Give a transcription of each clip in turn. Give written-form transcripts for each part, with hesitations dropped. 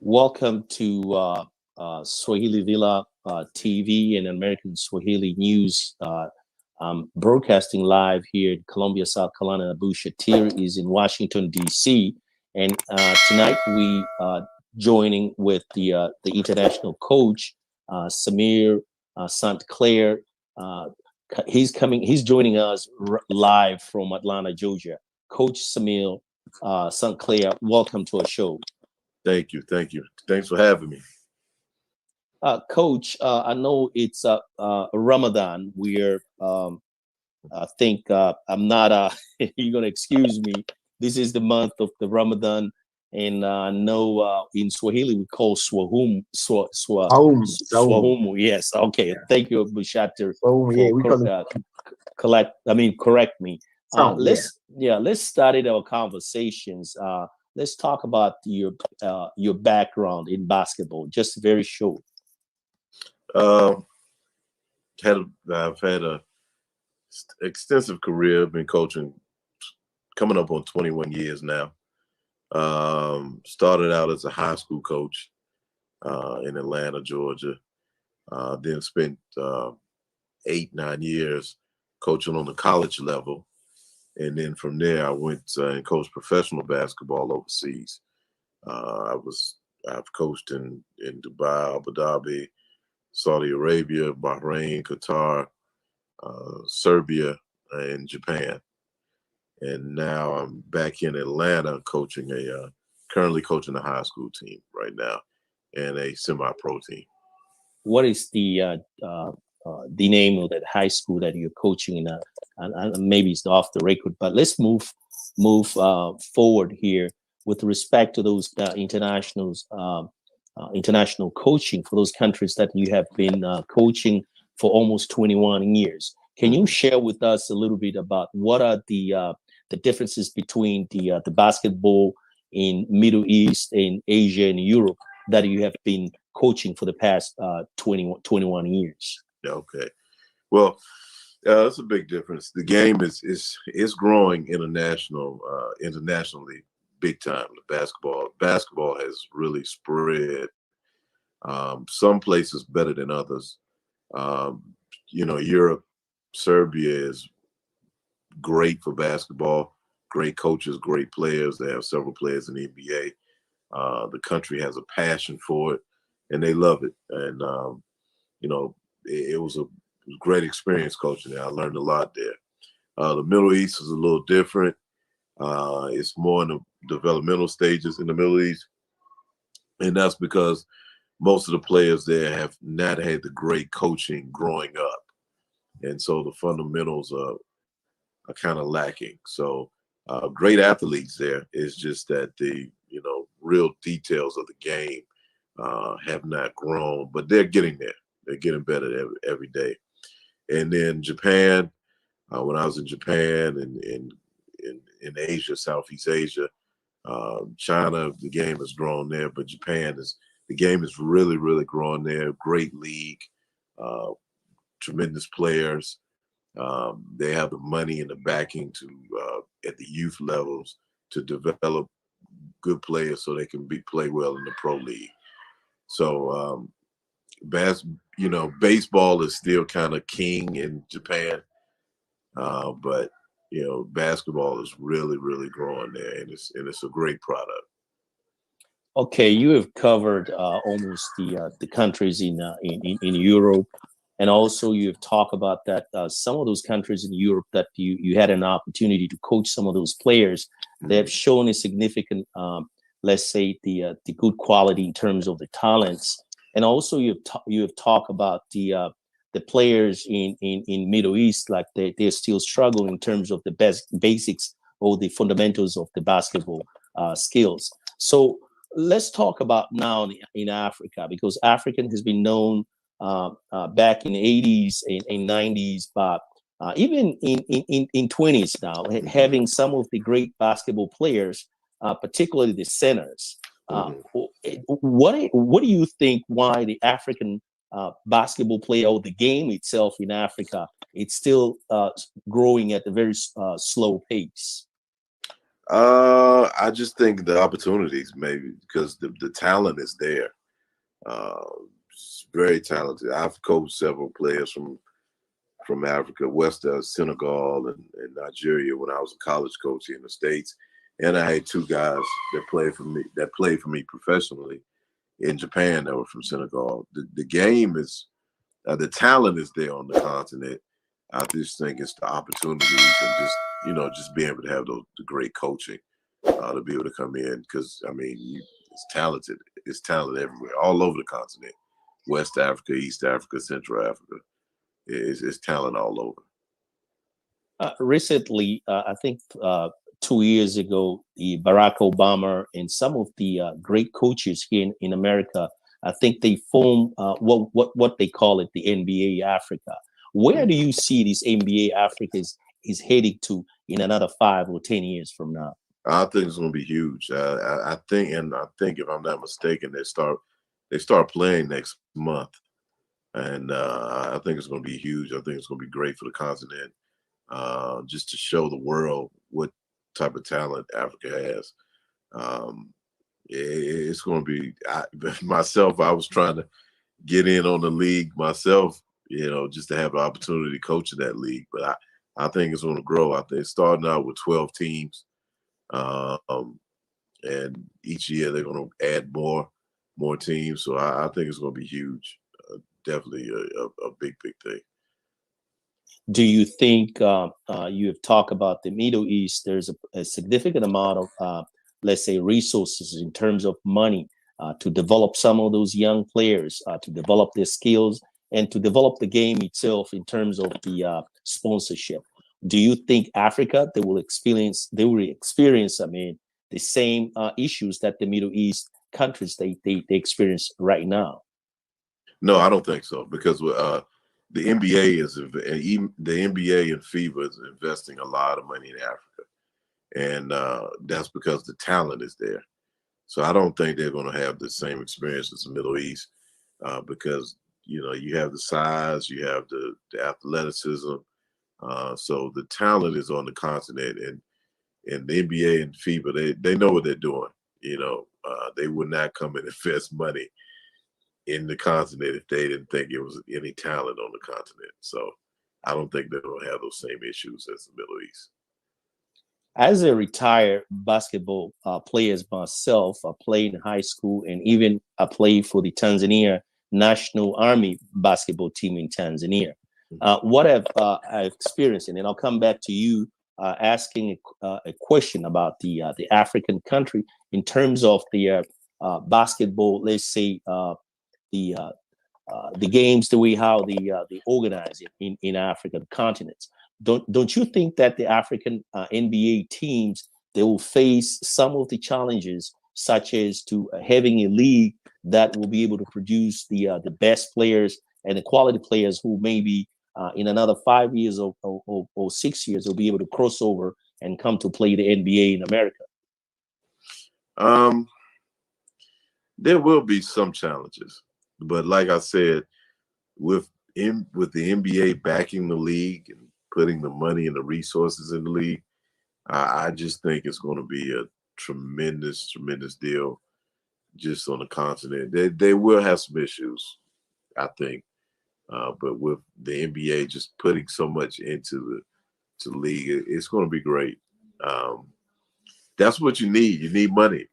Welcome to Swahili Villa TV and American Swahili News. I'm broadcasting live here in Columbia, South Carolina. Abu Shatir is in Washington, D.C. And tonight we joining with the international coach, Samir St. Clair. He's joining us live from Atlanta, Georgia. Coach Samir St. Clair, welcome to our show. Thank you. Thank you. Thanks for having me. Coach, I know it's Ramadan. I think I'm not, you're going to excuse me. This is the month of the Ramadan. And I know in Swahili we call Swahum. Swahumu. Yes. Okay. Thank you, Bushater, correct me. Let's start our conversations. Let's talk about your background in basketball, just very short. I've had a extensive career. Been coaching, coming up on 21 years now. Started out as a high school coach in Atlanta, Georgia. Then spent 8-9 years coaching on the college level. And then from there, I went and coached professional basketball overseas. I've coached in Dubai, Abu Dhabi, Saudi Arabia, Bahrain, Qatar, Serbia, and Japan. And now I'm back in Atlanta currently coaching a high school team right now and a semi-pro team. What is the name of that high school that you're coaching in? And maybe it's off the record, but let's move forward here with respect to those international coaching for those countries that you have been coaching for almost 21 years. Can you share with us a little bit about what are the differences between the basketball in Middle East, in Asia, and Europe that you have been coaching for the past 21 years? Okay. Well, that's a big difference. The game is growing internationally big time. The basketball has really spread. Some places better than others. Europe, Serbia is great for basketball. Great coaches, great players. They have several players in the NBA. The country has a passion for it, and they love it. And it was a great experience coaching there. I learned a lot there. The Middle East is a little different. It's more in the developmental stages in the Middle East. And that's because most of the players there have not had the great coaching growing up. And so the fundamentals are kind of lacking. So great athletes there. It's just that the real details of the game have not grown, but they're getting there. They're getting better every day. And then Japan, when I was in Japan and in Asia, Southeast Asia, China, the game has grown there, but the game is really, really growing there. Great league, tremendous players. They have the money and the backing to at the youth levels to develop good players so they can play well in the pro league. So baseball is still kind of king in Japan, but basketball is really, really growing there, and it's a great product. Okay, you have covered almost the countries in Europe, and also you have talked about that some of those countries in Europe that you had an opportunity to coach some of those players. They have shown a significant, let's say, the good quality in terms of the talents. And also you have talked about the players in Middle East, like they're still struggling in terms of the basics or the fundamentals of the basketball skills. So let's talk about now in Africa, because African has been known back in the 80s and 90s, but even in 20s now, having some of the great basketball players, particularly the centers. What do you think why the African basketball player or the game itself in Africa, it's still growing at a very slow pace? I just think the opportunities, maybe because the talent is there. Very talented. I've coached several players from Africa, West Senegal, and Nigeria when I was a college coach here in the States, and I had two guys that played for me professionally in Japan that were from Senegal. The game is the talent is there on the continent. I just think it's the opportunities and just being able to have the great coaching to be able to come in, because I mean it's talented. It's talent everywhere, all over the continent. West Africa, East Africa, Central Africa. It's talent all over. Recently, I think 2 years ago, the Barack Obama and some of the great coaches here in America, I think they formed what they call it, the NBA Africa. Where do you see this NBA Africa is heading to in another 5 or 10 years from now? I think it's going to be huge. I think if I'm not mistaken, they start playing next month, and I think it's going to be huge. I think it's going to be great for the continent, just to show the world what type of talent Africa has. It's going to be myself. I was trying to get in on the league myself, just to have the opportunity to coach in that league. But I think it's going to grow. I think it's starting out with 12 teams. And each year they're going to add more teams. So I think it's going to be huge. Definitely a big thing. Do you think you have talked about the Middle East? There's a significant amount of, let's say, resources in terms of money to develop some of those young players, to develop their skills, and to develop the game itself in terms of the sponsorship. Do you think Africa they will experience? I mean, the same issues that the Middle East countries they experience right now? No, I don't think so, because the NBA the NBA and FIBA is investing a lot of money in Africa, and that's because the talent is there. So I don't think they're going to have the same experience as the Middle East, because you have the size, you have the athleticism. So the talent is on the continent, and the NBA and FIBA, they know what they're doing. They would not come and invest money in the continent if they didn't think it was any talent on the continent. So I don't think they're going to have those same issues as the Middle East. As a retired basketball player myself, I played in high school, and even I played for the Tanzania National Army basketball team in Tanzania. What have I experienced, and then I'll come back to you asking a question about the African country in terms of the basketball. Let's say the games, the way how they organize it in African continents. Don't you think that the African NBA teams they will face some of the challenges, such as to having a league that will be able to produce the best players and the quality players who maybe in another 5 years or 6 years will be able to cross over and come to play the NBA in America? There will be some challenges, but like I said, with the NBA backing the league and putting the money and the resources in the league, I just think it's going to be a tremendous deal just on the continent. They will have some issues, I think, but with the NBA just putting so much into the league, it's going to be great. That's what you need. You need money.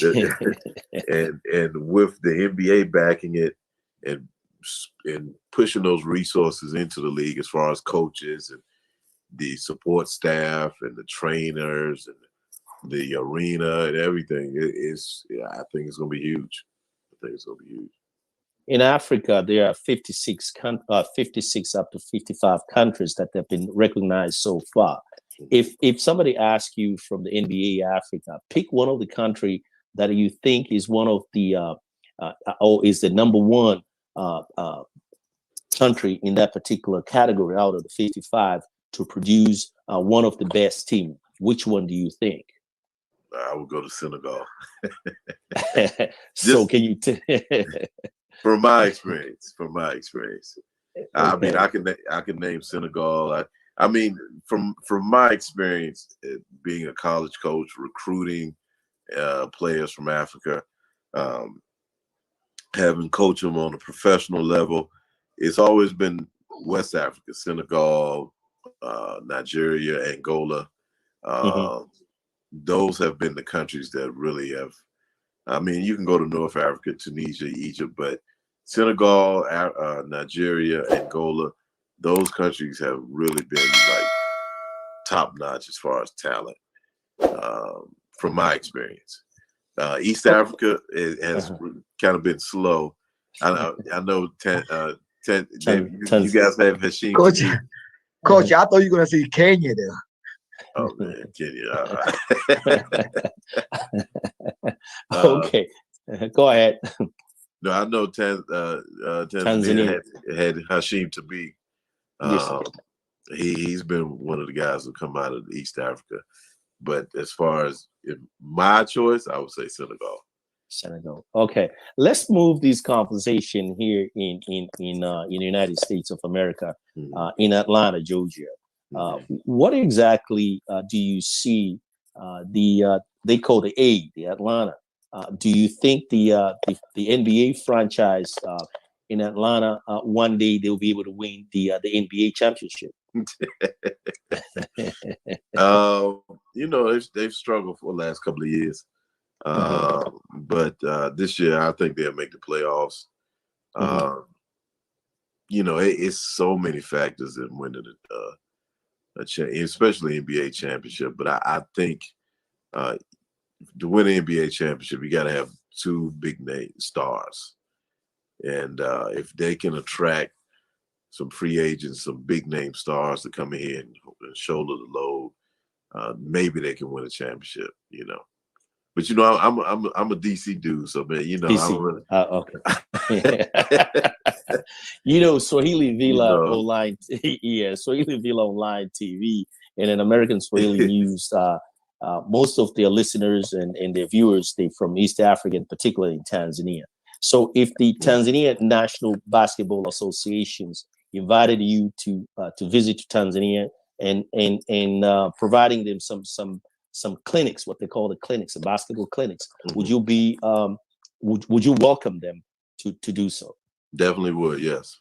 and with the NBA backing it and pushing those resources into the league as far as coaches and the support staff and the trainers and the arena and everything, I think it's going to be huge. I think it's going to be huge. In Africa, there are 56 up to 55 countries that have been recognized so far. If somebody asks you from the NBA Africa, pick one of the country that you think is one of the or is the number one country in that particular category out of the 55 to produce one of the best team, which one do you think? I would go to Senegal. So can you? From my experience, I mean, I can name Senegal. I mean, from my experience being a college coach, recruiting players from Africa, having coached them on a professional level, it's always been West Africa, Senegal, Nigeria, Angola. Those have been the countries that really have. I mean, you can go to North Africa, Tunisia, Egypt, but Senegal, Nigeria, Angola, those countries have really been like top notch as far as talent, from my experience. East Africa has kind of been slow. I know. You guys have Hashim. Coach, I thought you were gonna say Kenya there. Oh man, Kenya. Okay, go ahead. No, I know Tanzania had Hashim Tabi. He's been one of the guys who come out of East Africa. But as far as my choice, I would say Senegal. Senegal. Okay, let's move this conversation here in the United States of America, in Atlanta, Georgia. What exactly do you see they call the Atlanta? Do you think the NBA franchise in Atlanta one day they'll be able to win the NBA championship? You know, they've struggled for the last couple of years, but this year I think they'll make the playoffs. You know, it's so many factors in winning especially NBA championship. But I think to win an NBA championship, you got to have two big name stars, and if they can attract some free agents, some big name stars to come in here and shoulder the load, maybe they can win a championship. You know, but you know, I'm a DC dude, so man, you know, DC. Okay. You know, Swahili Villa online, Swahili Villa online TV, and in American Swahili News. Most of their listeners and their viewers, they from East Africa, and particularly in Tanzania. So, if the Tanzania National Basketball Associations invited you to visit Tanzania and providing them some clinics, what they call the clinics, the basketball clinics, would you be would you welcome them to do so? Definitely would. Yes,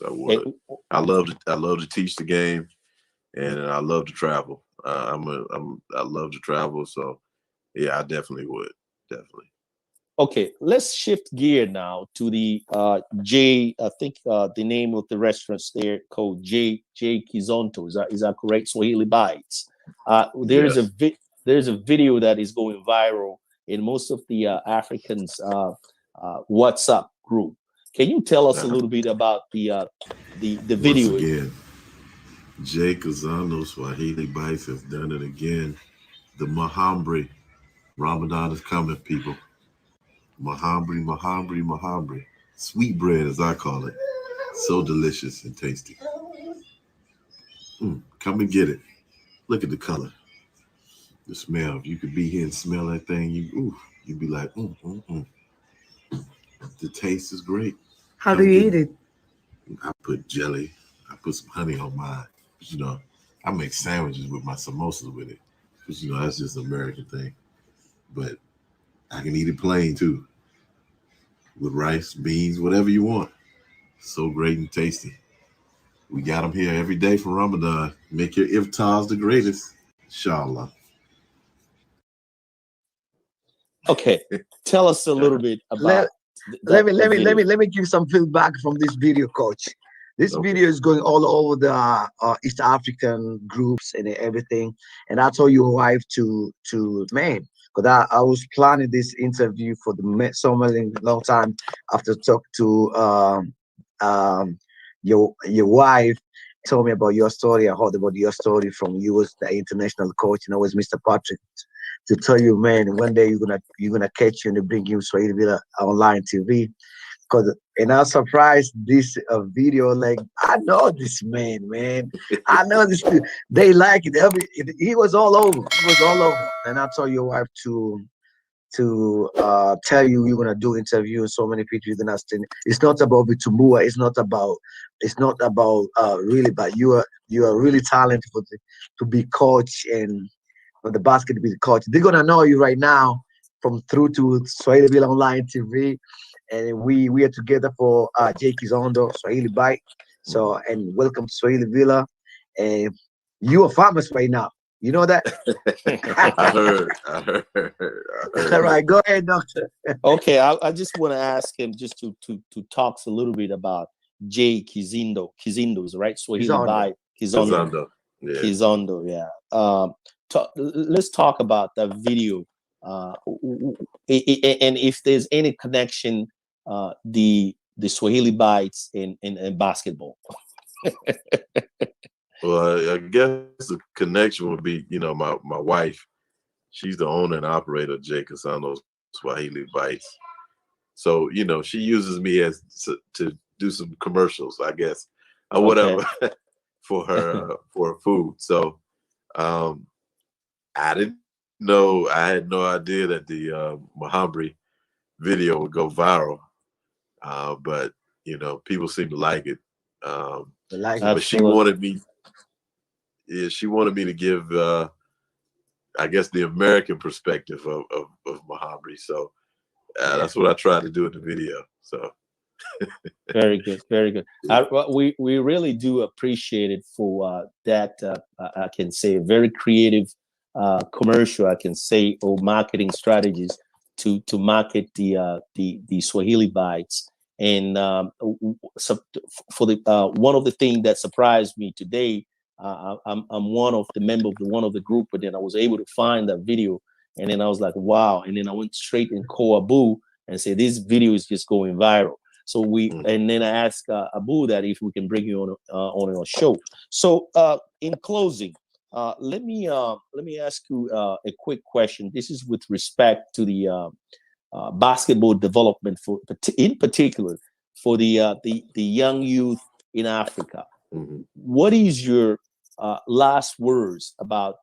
I would. I love to teach the game, and I love to travel. I love to travel, so yeah, I definitely would. Definitely. Okay, let's shift gear now to the J. I think the name of the restaurants there called Jkizondo. Is that correct? Swahili Bites. There's a video that is going viral in most of the Africans WhatsApp group. Can you tell us a little bit about the video? Once again, Jkizondo Swahili Bites has done it again. The Mahamri Ramadan is coming, people. Mahamri. Sweet bread, as I call it. So delicious and tasty. Come and get it. Look at the color. The smell. If you could be here and smell that thing, you'd be like, The taste is great. How do you eat it? I put jelly. I put some honey on mine. You know, I make sandwiches with my samosas with it. Because, you know, that's just an American thing. But I can eat it plain, too. With rice, beans, whatever you want. So great and tasty. We got them here every day for Ramadan. Make your iftars the greatest. Inshallah. Okay, tell us a little bit about. Let me give some feedback from this video, Coach. This video is going all over the East African groups and everything. And I told your wife to man, because I was planning this interview for so many long time after talk to your wife. Told me about your story. I heard about your story from you as the international coach, and I was Mr. Patrick. To tell you, man, one day you're gonna catch you and bring you Swahili Villa online TV. And I'm surprised this video. Like, I know this man. I know this. They like it. He was all over. And I told your wife to tell you you're gonna do interview. So many people you're gonna stand. It's not about Vitumbua. It's not about really. But you are really talented to be coach and for the basket to be the coach. They're gonna know you right now from through to Swahili Villa Online TV, and we are together for Jkizondo Swahili Bite. So and welcome to Swahili Villa, and you are famous right now. You know that? I heard. All right, go ahead, doctor. Okay, I just want to ask him just to talk a little bit about Jkizondo's right? Swahili by Jkizondo. Jkizondo, yeah. Let's talk about the video, and if there's any connection, the Swahili bites in basketball. Well, I guess the connection would be, my wife. She's the owner and operator of Jkizondo Swahili Bites. So, she uses me as to do some commercials, I guess, or whatever, for her food. So, I didn't know. I had no idea that the Mahamri video would go viral. But people seem to like it. But she wanted me. Yeah, she wanted me to give, I guess, the American perspective of Mahamri. So that's what I tried to do in the video. So very good, very good. We really do appreciate it for that. I can say very creative commercial. I can say or marketing strategies to market the Swahili bites. And so for the one of the things that surprised me today. I'm one of the member of one of the group, but then I was able to find that video, and then I was like, wow! And then I went straight and call Abu and said, this video is just going viral. So and then I asked Abu that if we can bring you on our show. So in closing, let me ask you a quick question. This is with respect to the basketball development in particular for the young youth in Africa. Mm-hmm. What is your last words about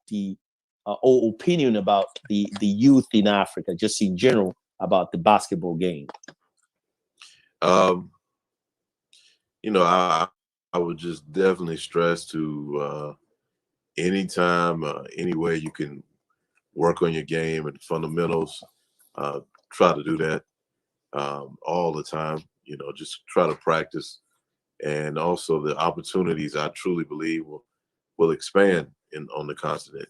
or opinion about the youth in Africa, just in general, about the basketball game? I would just definitely stress to anytime, anywhere you can work on your game and fundamentals, try to do that all the time. Just try to practice. And also the opportunities, I truly believe, will expand on the continent.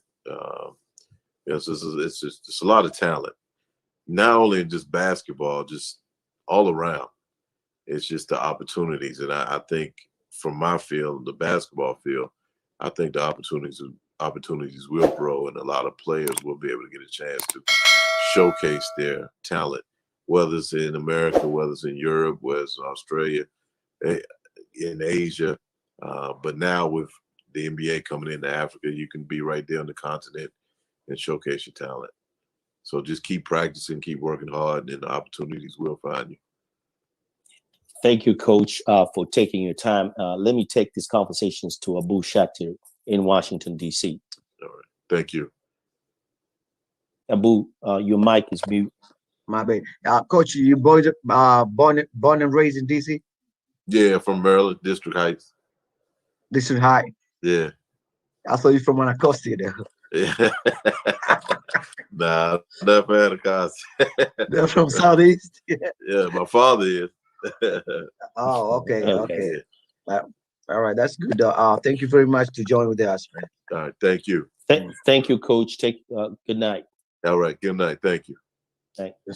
It's just a lot of talent, not only in just basketball, just all around. It's just the opportunities, and I think from my field, the basketball field, I think the opportunities will grow, and a lot of players will be able to get a chance to showcase their talent, whether it's in America, whether it's in Europe, whether it's in Australia, in Asia, but now with the NBA coming into Africa, you can be right there on the continent and showcase your talent. So just keep practicing, keep working hard, and the opportunities will find you. Thank you, Coach, for taking your time. Let me take these conversations to Abu Shakir in Washington, D.C. All right. Thank you. Abu, your mic is mute. My bad. Coach, you born and raised in D.C.? Yeah, from Maryland, District Heights. District Heights? Yeah. I thought you from Anacostia there. Yeah. Nah, not from Anacostia. They're from Southeast? Yeah, my father is. Oh, okay. All right, that's good. Thank you very much to join with us, man. All right, thank you. Thank you, Coach. Good night. All right, good night. Thank you. Thank you.